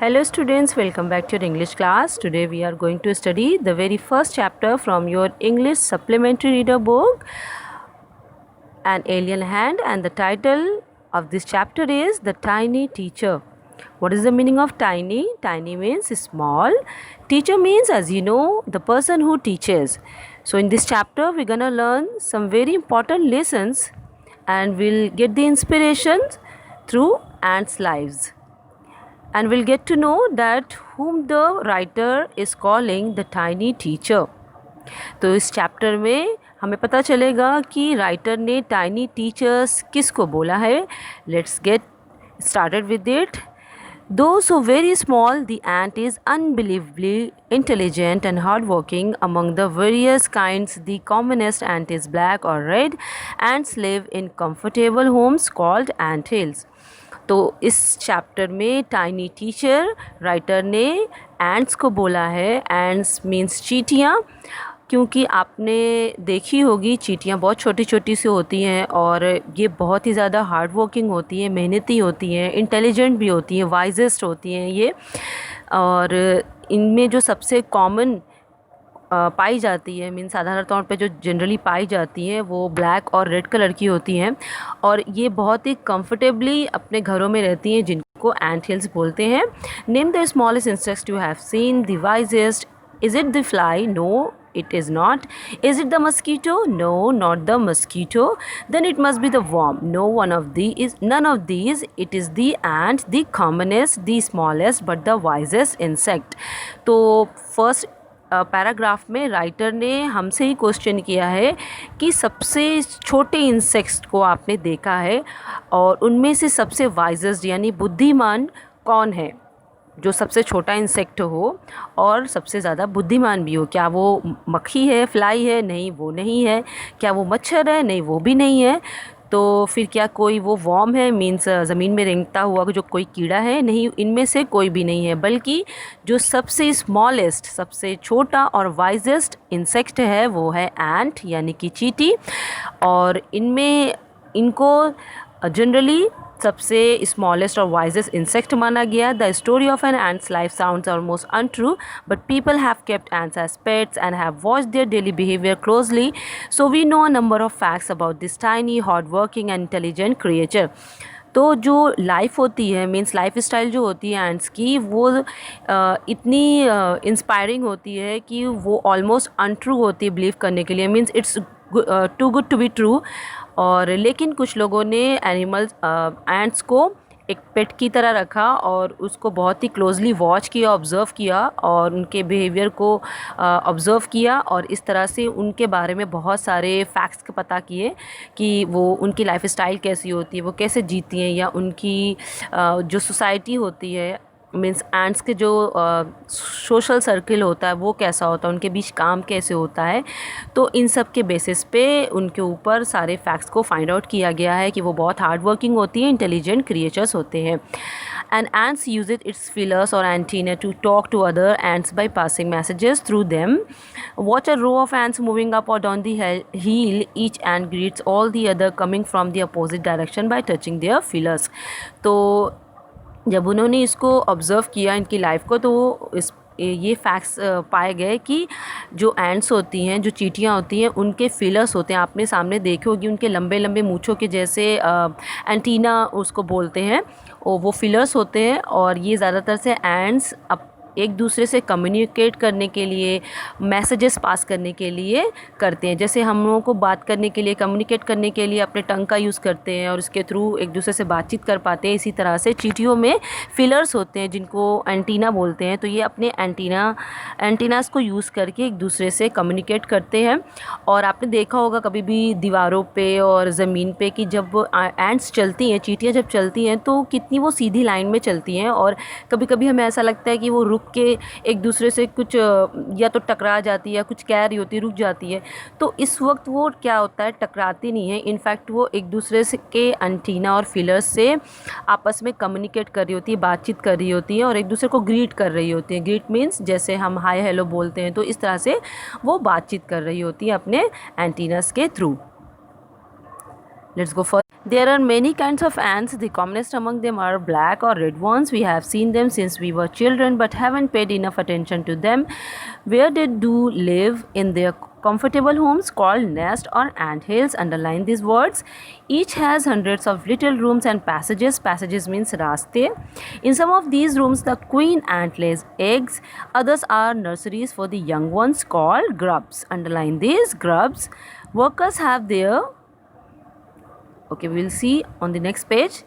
Hello students, welcome back to your English class. Today we are going to study the very first chapter from your English supplementary reader book, An Alien Hand, and the title of this chapter is The Tiny Teacher. What is the meaning of tiny? Tiny means small. Teacher means, as you know, the person who teaches. So in this chapter we're gonna learn some very important lessons and we'll get the inspiration through ants' lives. And we'll get to know that whom the writer is calling the tiny teacher. तो इस chapter में हमें पता चलेगा कि writer ने tiny teachers किसको बोला है. Let's get started with it. Though so very small, the ant is unbelievably intelligent and hardworking. Among the various kinds, the commonest ant is black or red. Ants live in comfortable homes called anthills. तो इस chapter में tiny teacher writer ने ants को बोला है. Ants means चींटियाँ, क्योंकि आपने देखी होगी चींटियाँ बहुत छोटी छोटी सी होती हैं और ये बहुत ही ज़्यादा हार्ड वर्किंग होती हैं, मेहनती होती हैं, इंटेलिजेंट भी होती हैं, वाइजेस्ट होती हैं ये. और इनमें जो सबसे कॉमन पाई जाती है, मीन साधारण तौर पे जो जनरली पाई जाती हैं वो ब्लैक और रेड कलर की होती हैं और ये बहुत ही कंफर्टेबली अपने घरों में रहती हैं, जिनको एंट हिल्स बोलते हैं. Name the smallest insects you have seen. The wisest. Is it the fly? No, it is not. Is it the mosquito? No, not the mosquito. Then it must be the worm. No, none of these. It is the ant, the commonest, the smallest, but the wisest insect. तो first paragraph में writer ने हमसे ही question किया है कि सबसे छोटे insects को आपने देखा है और उनमें से सबसे वाइजेस्ट यानी बुद्धिमान कौन है. जो सबसे छोटा इंसेक्ट हो और सबसे ज़्यादा बुद्धिमान भी हो. क्या वो मक्खी है, फ्लाई है? नहीं, वो नहीं है. क्या वो मच्छर है? नहीं, वो भी नहीं है. तो फिर क्या कोई वो वॉर्म है, मीन्स ज़मीन में रेंगता हुआ जो कोई कीड़ा है? नहीं, इनमें से कोई भी नहीं है. बल्कि जो सबसे स्मॉलेस्ट, सबसे छोटा और वाइजेस्ट इंसेक्ट है वो है एंट यानी कि चींटी. और इनको जनरली सबसे स्मॉलेस्ट और वाइजेस्ट इंसेक्ट माना गया. The story of an ant's life sounds almost untrue, but people have kept ants as pets and have watched their daily behaviour closely, so we know a number of facts about this tiny hard working and intelligent creature. तो जो life होती है, means life style जो होती है ants की, वो इतनी इंस्पायरिंग होती है कि वो ऑलमोस्ट अनट्रू होती है बिलीव करने के लिए. Means it's too good to be true. और लेकिन कुछ लोगों ने एनिमल्स एंट्स को एक पेट की तरह रखा और उसको बहुत ही क्लोजली वॉच किया, ऑब्ज़र्व किया और उनके बिहेवियर को ऑब्ज़र्व किया और इस तरह से उनके बारे में बहुत सारे फैक्ट्स पता किए कि वो उनकी लाइफ स्टाइल कैसी होती है, वो कैसे जीती हैं, या उनकी जो सोसाइटी होती है, मीन्स एंट्स के जो सोशल सर्किल होता है वो कैसा होता है, उनके बीच काम कैसे होता है. तो इन सब के बेसिस पे उनके ऊपर सारे फैक्ट्स को फाइंड आउट किया गया है कि वो बहुत हार्ड वर्किंग होती है, इंटेलिजेंट क्रिएचर्स होते हैं. And ants use its feelers और antenna to talk to other ants by passing messages through them. Watch a row of ants moving up और down the hill. Each ant greets all the other coming from the opposite direction by touching their feelers. तो जब उन्होंने इसको observe किया इनकी life को, तो ये फैक्ट्स पाए गए कि जो एंट्स होती हैं, जो चींटियाँ होती हैं, उनके फीलर्स होते हैं. आपने सामने देखे होगी उनके लंबे लंबे मूँछों के जैसे एंटीना उसको बोलते हैं, और वो फीलर्स होते हैं. और ये ज़्यादातर से एंट्स एक दूसरे से कम्युनिकेट करने के लिए, मैसेजेस पास करने के लिए करते हैं. जैसे हम लोगों को बात करने के लिए, कम्युनिकेट करने के लिए अपने टंग का यूज़ करते हैं और उसके थ्रू एक दूसरे से बातचीत कर पाते हैं, इसी तरह से चींटियों में फिलर्स होते हैं जिनको एंटीना बोलते हैं. तो ये अपने एंटीनास को यूज़ करके एक दूसरे से कम्युनिकेट करते हैं. और आपने देखा होगा कभी भी दीवारों पे और ज़मीन पे कि जब एंट्स चलती हैं, चींटियाँ जब चलती हैं तो कितनी वो सीधी लाइन में चलती हैं, और कभी कभी हमें ऐसा लगता है कि वो रुक के एक दूसरे से कुछ या तो टकरा जाती है या कुछ कह रही होती, रुक जाती है. तो इस वक्त वो क्या होता है, टकराती नहीं है. इनफैक्ट वो एक दूसरे से के एंटीना और फीलर्स से आपस में कम्युनिकेट कर रही होती है, बातचीत कर रही होती है और एक दूसरे को ग्रीट कर रही होती है. ग्रीट मीन्स जैसे हम हाय हेलो बोलते हैं, तो इस तरह से वो बातचीत कर रही होती है अपने एंटीनास के through. Let's go first. There are many kinds of ants. The commonest among them are black or red ones. We have seen them since we were children but haven't paid enough attention to them. Where they do live in their comfortable homes called nest or ant hills. Underline these words. Each has hundreds of little rooms and passages. Passages means raste. In some of these rooms the queen ant lays eggs. Others are nurseries for the young ones called grubs. Underline these grubs. Workers have their okay will see on the next page.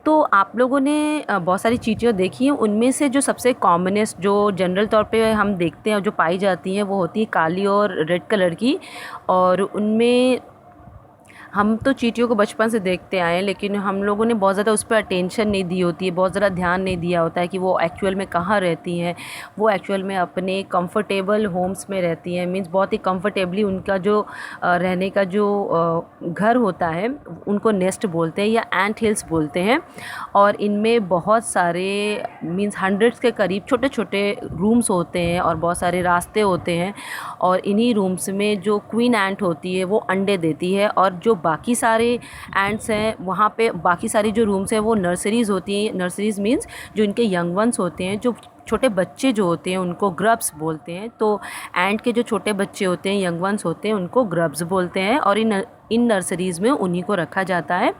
तो आप लोगों ने बहुत सारी चींटियाँ देखी हैं, उनमें से जो सबसे कॉमनेस्ट जो जनरल तौर पे हम देखते हैं और जो पाई जाती हैं वो होती है काली और रेड कलर की। और उनमें हम तो चींटियों को बचपन से देखते आए हैं, लेकिन हम लोगों ने बहुत ज़्यादा उस पर अटेंशन नहीं दी होती है, बहुत ज़्यादा ध्यान नहीं दिया होता है कि वो एक्चुअल में कहाँ रहती हैं। वो एक्चुअल में अपने कंफर्टेबल होम्स में रहती हैं, मीन्स बहुत ही कंफर्टेबली उनका जो रहने का जो घर होता है उनको नेस्ट बोलते हैं या एंट हिल्स बोलते हैं। और इनमें बहुत सारे मीन्स हंड्रेड्स के करीब छोटे छोटे रूम्स होते हैं और बहुत सारे रास्ते होते हैं। और इन्हीं रूम्स में जो क्वीन एंट होती है वो अंडे देती है, और जो बाकी सारे एंट्स हैं वहाँ पे बाकी सारी जो रूम्स हैं वो नर्सरीज़ होती हैं। नर्सरीज़ मीन्स जो इनके यंग वंस होते हैं, जो छोटे बच्चे जो होते हैं उनको ग्रब्स बोलते हैं। तो एंट के जो छोटे बच्चे होते हैं, यंग वंस होते हैं, उनको ग्रब्स बोलते हैं। और इन नर्सरीज़ में उन्हीं को रखा जाता है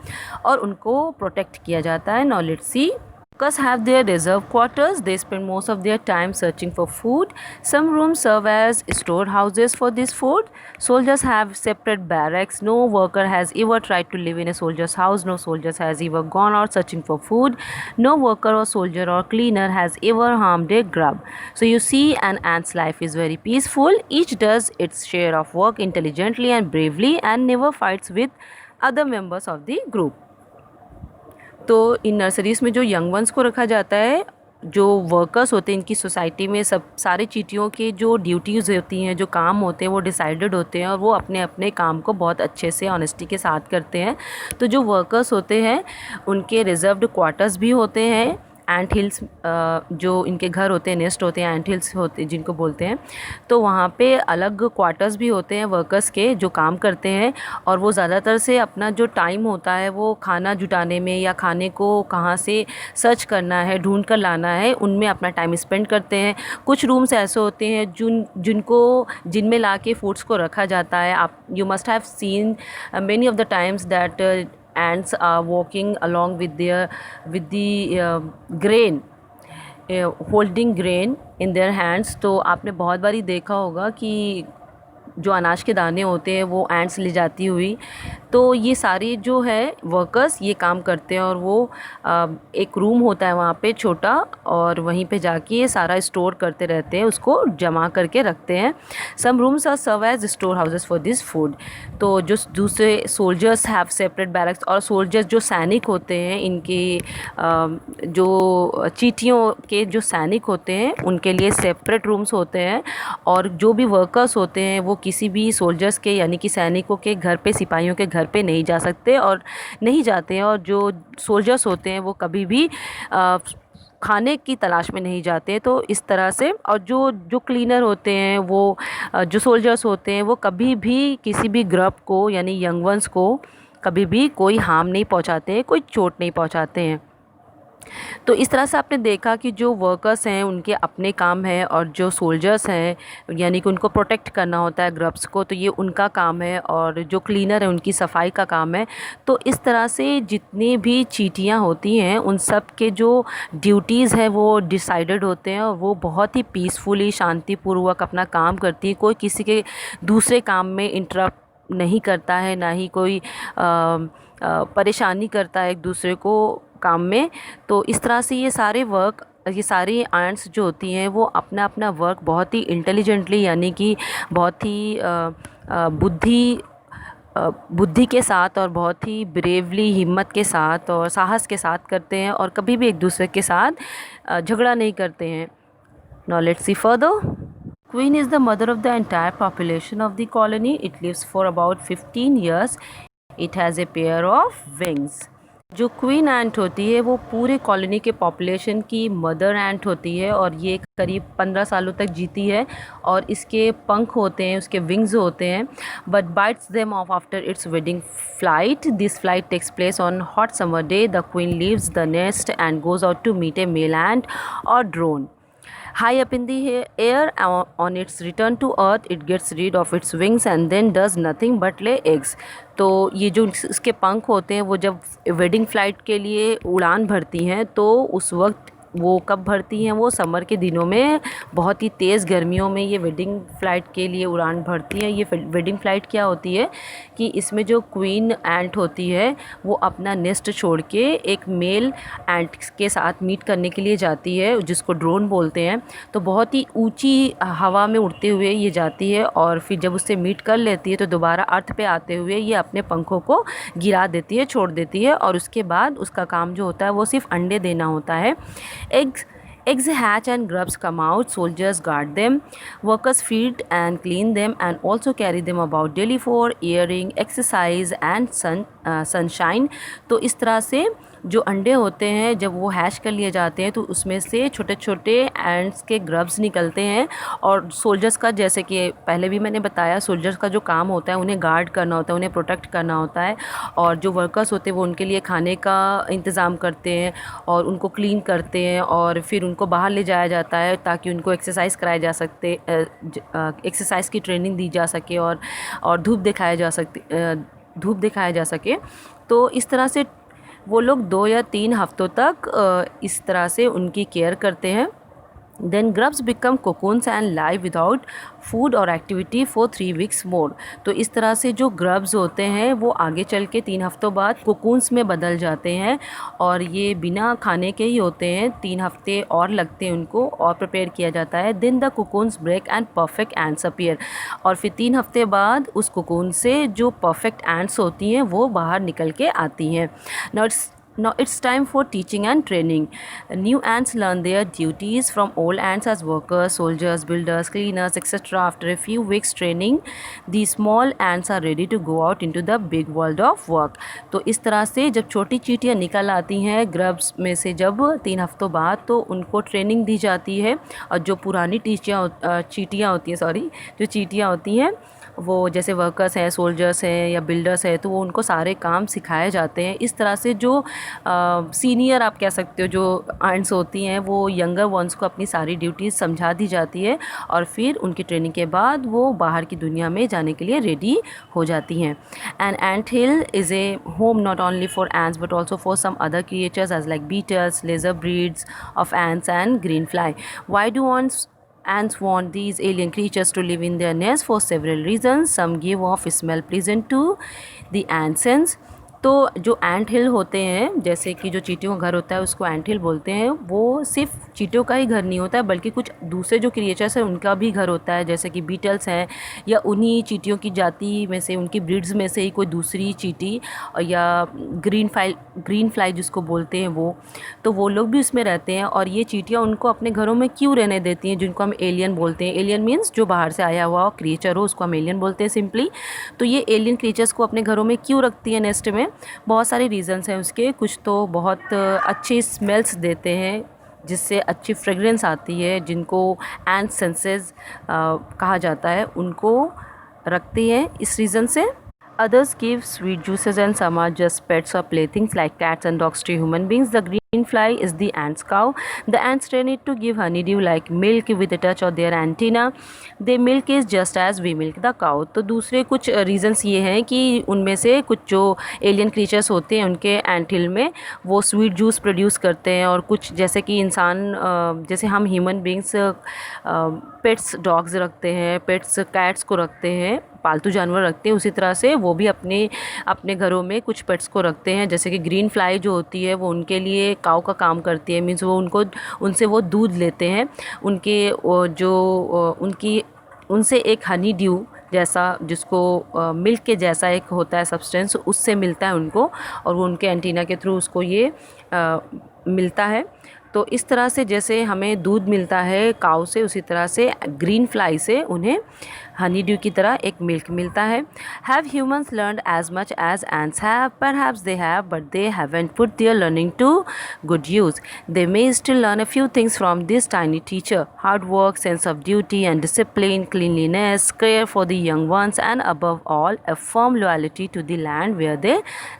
और उनको प्रोटेक्ट किया जाता है। Now let's see. Workers have their reserve quarters. They spend most of their time searching for food. Some rooms serve as storehouses for this food. Soldiers have separate barracks. No worker has ever tried to live in a soldier's house. No soldier has ever gone out searching for food. No worker or soldier or cleaner has ever harmed a grub. So you see, an ant's life is very peaceful. Each does its share of work intelligently and bravely and never fights with other members of the group. तो इन nurseries में जो young ones को रखा जाता है, जो workers होते हैं इनकी सोसाइटी में, सब सारे चींटियों के जो ड्यूटीज़ होती हैं, जो काम होते हैं वो डिसाइडेड होते हैं और वो अपने अपने काम को बहुत अच्छे से ऑनेस्टी के साथ करते हैं। तो जो वर्कर्स होते हैं उनके रिजर्व्ड क्वार्टर्स भी होते हैं। एंट हिल्स जो इनके घर होते हैं, नेस्ट होते हैं, एंट हिल्स होते हैं जिनको बोलते हैं। तो वहाँ पे अलग क्वार्टर्स भी होते हैं वर्कर्स के जो काम करते हैं। और वो ज़्यादातर से अपना जो टाइम होता है वो खाना जुटाने में या खाने को कहाँ से सर्च करना है, ढूंढ कर लाना है, उनमें अपना टाइम स्पेंड करते हैं। कुछ रूम्स ऐसे होते हैं जिनमें ला के फूड्स को रखा जाता है। आप you must have seen many of the times that ants are walking along with the grain, holding grain in their hands। तो आपने बहुत बारी देखा होगा कि जो अनाज के दाने होते हैं वो एंट्स ले जाती हुई। तो ये सारे जो है वर्कर्स ये काम करते हैं और वो एक रूम होता है वहाँ पे छोटा, और वहीं पे जाके ये सारा स्टोर करते रहते हैं, उसको जमा करके रखते हैं। Some rooms are serve as storehouses for this food. तो जो दूसरे सोल्जर्स हैव सेपरेट बैरक्स, और सोल्जर्स जो सैनिक होते हैं इनके जो चींटियों के जो सैनिक होते हैं उनके लिए सेपरेट रूम्स होते हैं। और जो भी वर्कर्स होते हैं वो किसी भी सोल्जर्स के यानी कि सैनिकों के घर पे, सिपाहियों के घर पे नहीं जा सकते और नहीं जाते हैं। और जो सोल्जर्स होते हैं वो कभी भी खाने की तलाश में नहीं जाते। तो इस तरह से, और जो क्लीनर होते हैं वो जो सोल्जर्स होते हैं वो कभी भी किसी भी ग्रुप को यानी यंग वंस को कभी भी कोई हार्म नहीं पहुंचाते हैं, कोई चोट नहीं पहुंचाते हैं। तो इस तरह से आपने देखा कि जो वर्कर्स हैं उनके अपने काम है, और जो सोल्जर्स हैं यानी कि उनको प्रोटेक्ट करना होता है ग्रुप्स को, तो ये उनका काम है। और जो क्लीनर है उनकी सफाई का काम है। तो इस तरह से जितनी भी चींटियाँ होती हैं उन सब के जो ड्यूटीज़ हैं वो डिसाइडेड होते हैं, और वो बहुत ही पीसफुली, शांतिपूर्वक अपना काम करती है। कोई किसी के दूसरे काम में इंटरप्ट नहीं करता है, ना ही कोई परेशानी करता है एक दूसरे को काम में। तो इस तरह से ये सारी एंट्स जो होती हैं वो अपना अपना वर्क बहुत ही इंटेलिजेंटली यानी कि बहुत ही बुद्धि के साथ और बहुत ही ब्रेवली, हिम्मत के साथ और साहस के साथ करते हैं, और कभी भी एक दूसरे के साथ झगड़ा नहीं करते हैं। Now let's see further. Queen is the mother of the entire population of the colony. It lives for about 15 years. It has a pair of wings. जो क्वीन एंट होती है वो पूरे कॉलोनी के पॉपुलेशन की मदर एंट होती है और ये करीब 15 सालों तक जीती है और इसके पंख होते हैं, उसके विंग्स होते हैं, but bites them off after its wedding flight. This flight takes place on hot summer day. The queen leaves the nest and goes out to meet a male ant or drone. High up in the air, on its return to earth, it gets rid of its wings and then does nothing but lay eggs. तो ये जो इसके पंख होते हैं वो जब wedding flight के लिए उड़ान भरती हैं तो उस वक्त वो कब भरती हैं, वो समर के दिनों में बहुत ही तेज़ गर्मियों में ये वेडिंग फ़्लाइट के लिए उड़ान भरती हैं. ये वेडिंग फ़्लाइट क्या होती है कि इसमें जो क्वीन एंट होती है वो अपना नेस्ट छोड़ के एक मेल एंट के साथ मीट करने के लिए जाती है जिसको ड्रोन बोलते हैं. तो बहुत ही ऊंची हवा में उड़ते हुए ये जाती है और फिर जब उससे मीट कर लेती है तो दोबारा अर्थ पे आते हुए ये अपने पंखों को गिरा देती है, छोड़ देती है और उसके बाद उसका काम जो होता है वो सिर्फ अंडे देना होता है. Eggs hatch and grubs come out. Soldiers guard them. Workers feed and clean them and also carry them about daily for airing, exercise and sunshine. तो इस तरह से जो अंडे होते हैं जब वो हैश कर लिए जाते हैं तो उसमें से छोटे छोटे एंड्स के ग्रब्स निकलते हैं और सोल्जर्स का, जैसे कि पहले भी मैंने बताया, सोल्जर्स का जो काम होता है उन्हें गार्ड करना होता है, उन्हें प्रोटेक्ट करना होता है और जो वर्कर्स होते हैं वो उनके लिए खाने का इंतज़ाम करते हैं और उनको क्लीन करते हैं और फिर उनको बाहर ले जाया जाता है ताकि उनको एक्सरसाइज कराया जा सकते, एक्सरसाइज की ट्रेनिंग दी जा सके और धूप दिखाया जा सके. तो इस तरह से वो लोग 2 या 3 हफ्तों तक इस तरह से उनकी केयर करते हैं. Then grubs become cocoons and live without food or activity for 3 weeks more. तो इस तरह से जो grubs होते हैं वो आगे चल के 3 हफ्तों बाद cocoons में बदल जाते हैं और ये बिना खाने के ही होते हैं. 3 हफ्ते और लगते हैं उनको और प्रिपेयर किया जाता है. Then the cocoons break and perfect ants appear. और फिर 3 हफ्ते बाद उस cocoon से जो perfect ants होती हैं वो बाहर निकल के आती हैं. Now it's time for teaching and training. New ants learn their duties from old ants as workers, soldiers, builders, cleaners, etc. After a few weeks training, these small ants are ready to go out into the big world of work. तो इस तरह से जब छोटी चींटियाँ निकल आती हैं ग्रब्स में से जब 3 हफ्तों बाद तो उनको ट्रेनिंग दी जाती है और जो पुरानी चींटियाँ होती हैं वो जैसे वर्कर्स हैं, सोल्जर्स हैं या बिल्डर्स हैं तो वो उनको सारे काम सिखाए जाते हैं. इस तरह से जो सीनियर आप कह सकते हो जो एंट्स होती हैं वो यंगर वंस को अपनी सारी ड्यूटीज़ समझा दी जाती है और फिर उनकी ट्रेनिंग के बाद वो बाहर की दुनिया में जाने के लिए रेडी हो जाती हैं. And ant hill is a home not only for ants but also for some other creatures as like beetles, lesser breeds of ants and green fly. Why do ants want these alien creatures to live in their nest? For several reasons. Some give off smell pleasant to the ant sense. तो जो एंट हिल होते हैं, जैसे कि जो चींटियों का घर होता है उसको एंट हिल बोलते हैं, वो सिर्फ चींटियों का ही घर नहीं होता है बल्कि कुछ दूसरे जो क्रिएचर्स हैं उनका भी घर होता है, जैसे कि बीटल्स हैं या उन्हीं चींटियों की जाति में से, उनकी ब्रीड्स में से ही कोई दूसरी चींटी या ग्रीन फ्लाई जिसको बोलते हैं वो लोग भी उसमें रहते हैं. और ये चींटियाँ उनको अपने घरों में क्यों रहने देती हैं, जिनको हम एलियन बोलते हैं. एलियन मीन्स जो बाहर से आया हुआ क्रिएचर हो उसको हम एलियन बोलते हैं सिंपली. तो ये एलियन क्रिएचर्स को अपने घरों में क्यों रखती है नेस्ट में? बहुत सारे रीज़न्स हैं उसके. कुछ तो बहुत अच्छी स्मेल्स देते हैं जिससे अच्छी फ्रेगरेंस आती है, जिनको एंड सेंसेस कहा जाता है, उनको रखती हैं इस रीज़न से. Others give sweet juices and some are just pets or playthings like cats and dogs to human beings. The green fly is the ant's cow. The ants train it to give honeydew like milk with a touch of their antenna. Their milk is just as we milk the cow. तो दूसरे कुछ reasons ये हैं कि उनमें से कुछ जो एलियन क्रीचर्स होते हैं उनके एंटिल में वो स्वीट जूस प्रोड्यूस करते हैं और कुछ जैसे कि इंसान, जैसे हम ह्यूमन बींग्स पेट्स डॉग्स रखते हैं, पेट्स कैट्स को रखते हैं, पालतू जानवर रखते हैं, उसी तरह से वो भी अपने घरों में कुछ पेट्स को रखते हैं. जैसे कि ग्रीन फ्लाई जो होती है वो उनके लिए काऊ का काम करती है, मीन्स वो उनसे वो दूध लेते हैं, उनसे एक हनी ड्यू जैसा, जिसको मिल्क के जैसा एक होता है सब्सटेंस, उससे मिलता है उनको और वो उनके एंटीना के थ्रू उसको ये मिलता है. तो इस तरह से जैसे हमें दूध मिलता है काऊ से, उसी तरह से ग्रीन फ्लाई से उन्हें हनी ड्यू की तरह एक मिल्क मिलता है. Have humans learned as much as ants have? Perhaps they have, but they haven't put their learning to good use. They may still learn a few things from this tiny teacher: hard work, sense of duty and discipline, cleanliness, care for the young ones, and above all a firm loyalty to the land where they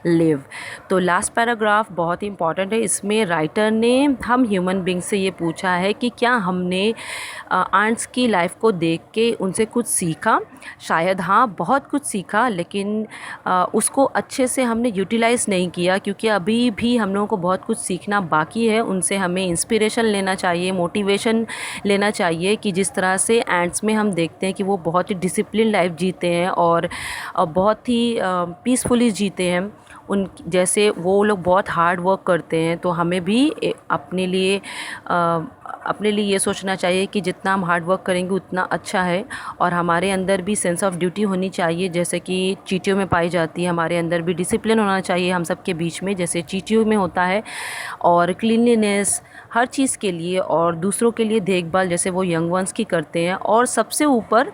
live. तो last paragraph बहुत ही important है. इसमें writer ने हम human being से ये पूछा है कि क्या हमने आंट्स की लाइफ को देख के उनसे कुछ सीखा. शायद हाँ, बहुत कुछ सीखा, लेकिन उसको अच्छे से हमने यूटिलाइज़ नहीं किया, क्योंकि अभी भी हम लोगों को बहुत कुछ सीखना बाकी है. उनसे हमें इंस्पिरेशन लेना चाहिए, मोटिवेशन लेना चाहिए कि जिस तरह से एंट्स में हम देखते हैं कि वो बहुत ही डिसिप्लिन लाइफ जीते हैं और बहुत ही पीसफुली जीते हैं. उन जैसे वो लोग बहुत हार्ड वर्क करते हैं, तो हमें भी अपने लिए ये सोचना चाहिए कि जितना हम हार्ड वर्क करेंगे उतना अच्छा है. और हमारे अंदर भी सेंस ऑफ ड्यूटी होनी चाहिए, जैसे कि चींटियों में पाई जाती है. हमारे अंदर भी डिसिप्लिन होना चाहिए हम सब के बीच में, जैसे चींटियों में होता है. और क्लीनलीनेस हर चीज़ के लिए, और दूसरों के लिए देखभाल जैसे वो यंग वंस की करते हैं. और सबसे ऊपर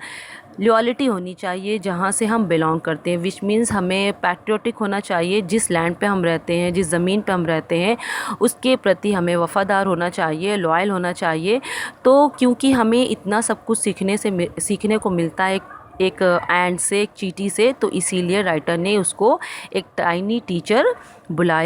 लॉयल्टी होनी चाहिए जहाँ से हम बिलोंग करते हैं, विच मीन्स हमें पैट्रियोटिक होना चाहिए. जिस लैंड पे हम रहते हैं, जिस ज़मीन पे हम रहते हैं, उसके प्रति हमें वफ़ादार होना चाहिए, लॉयल होना चाहिए. तो क्योंकि हमें इतना सब कुछ सीखने को मिलता है एक एंड से, एक चींटी से, तो इसीलिए राइटर ने उसको एक टाइनी टीचर बुलाया.